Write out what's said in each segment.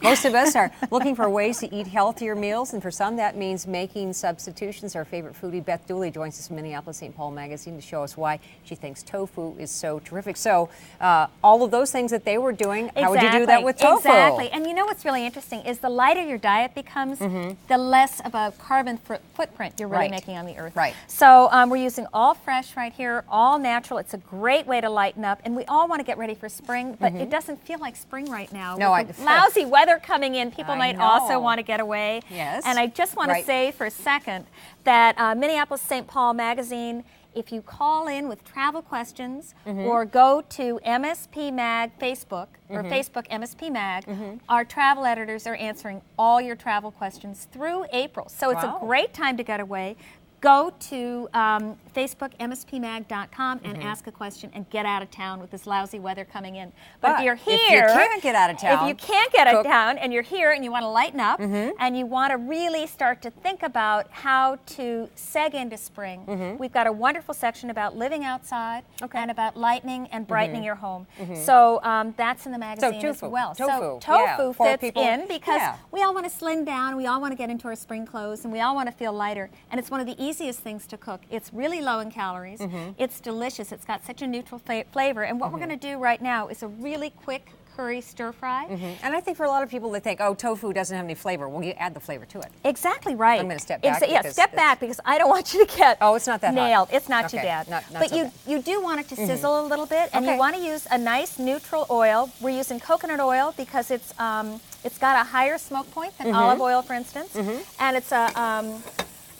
Most of us are looking for ways to eat healthier meals, and for some that means making substitutions. Our favorite foodie, Beth Dooley, joins us from Minneapolis-St. Paul Magazine to show us why she thinks tofu is so terrific. So all of those things that they were doing, how would you do that with tofu? Exactly. And you know what's really interesting is the lighter your diet becomes, the less of a carbon footprint you're really making on the earth. Right. So we're using all fresh right here, all natural. It's a great way to lighten up, and we all want to get ready for spring, but it doesn't feel like spring right now. No, with the lousy weather coming in, people might also want to get away. Yes. And I just want to say for a second that Minneapolis-St. Paul Magazine, if you call in with travel questions or go to MSP Mag Facebook or Facebook MSP Mag, our travel editors are answering all your travel questions through April. So it's a great time to get away. Go to Facebook, mspmag.com, and ask a question and get out of town with this lousy weather coming in. But if you're here, if you can't get out of town, if you can't get out of town and you're here and you want to lighten up and you want to really start to think about how to seg into spring, we've got a wonderful section about living outside and about lightening and brightening your home. So that's in the magazine as well. Tofu fits in because we all want to slim down, we all want to get into our spring clothes, and we all want to feel lighter. And it's one of the easiest things to cook. It's really low in calories. It's delicious. It's got such a neutral flavor. And what we're going to do right now is a really quick curry stir fry. And I think for a lot of people that think, oh, tofu doesn't have any flavor, well, you add the flavor to it. Exactly right. I'm going to step back. Step back because I don't want you to get it's not that nailed. hot. It's not too bad. But so you do want it to sizzle a little bit, and you want to use a nice neutral oil. We're using coconut oil because it's got a higher smoke point than olive oil, for instance, and it's a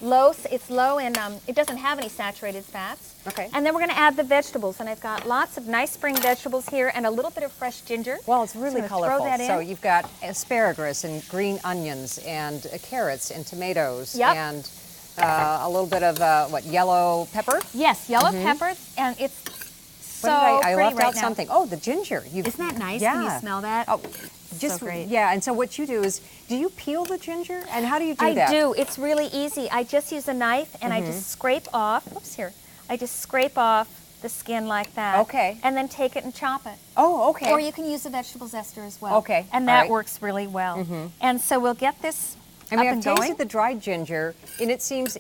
it's low in, it doesn't have any saturated fats. And then we're going to add the vegetables, and I've got lots of nice spring vegetables here and a little bit of fresh ginger. Well, it's really colorful. Throw that in. So you've got asparagus and green onions and carrots and tomatoes and a little bit of, yellow pepper? Yes, yellow pepper, and it's so I left right out now. something. Oh, the ginger. Isn't that nice when you smell that? Oh, just so great. Yeah, and so what you do is, do you peel the ginger? And how do you do that? I do. It's really easy. I just use a knife and I just scrape off, I just scrape off the skin like that. And then take it and chop it. Oh, okay. Or you can use a vegetable zester as well. Okay. And that works really well. And so we'll get this I mean, I've tasted the dried ginger, and it seems,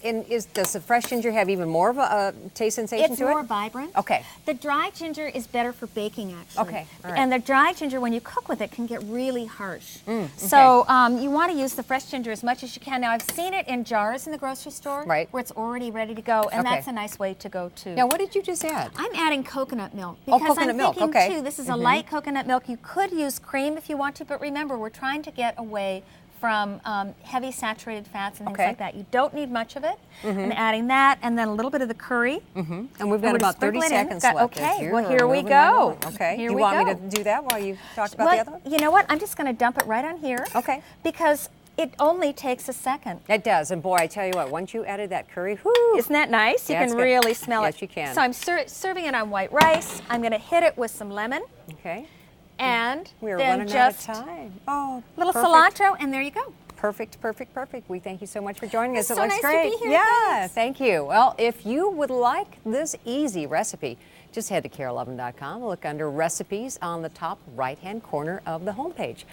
does the fresh ginger have even more of a taste sensation to it? It's more vibrant. Okay. The dried ginger is better for baking, actually. Okay, all right. And the dried ginger, when you cook with it, can get really harsh. So you want to use the fresh ginger as much as you can. Now, I've seen it in jars in the grocery store where it's already ready to go, and that's a nice way to go, too. Now, what did you just add? I'm adding coconut milk. Because coconut milk, too, this is a light coconut milk. You could use cream if you want to, but remember, we're trying to get away from heavy saturated fats and things like that. You don't need much of it. And adding that, and then a little bit of the curry. And we've got about 30 seconds left. Okay, well, here we go. Okay, you want me to do that while you talk about the other one? You know what? I'm just going to dump it right on here. Okay. Because it only takes a second. It does, and boy, I tell you what, once you added that curry, whoo! Isn't that nice? You can really smell it. Yes, you can. So I'm serving it on white rice. I'm going to hit it with some lemon. Okay. And we're then running just out of time. Oh, little cilantro, and there you go. Perfect, perfect, perfect. We thank you so much for joining us. It looks nice great. To be here. Yeah, thank you. Well, if you would like this easy recipe, just head to carol11.com. Look under recipes on the top right-hand corner of the homepage.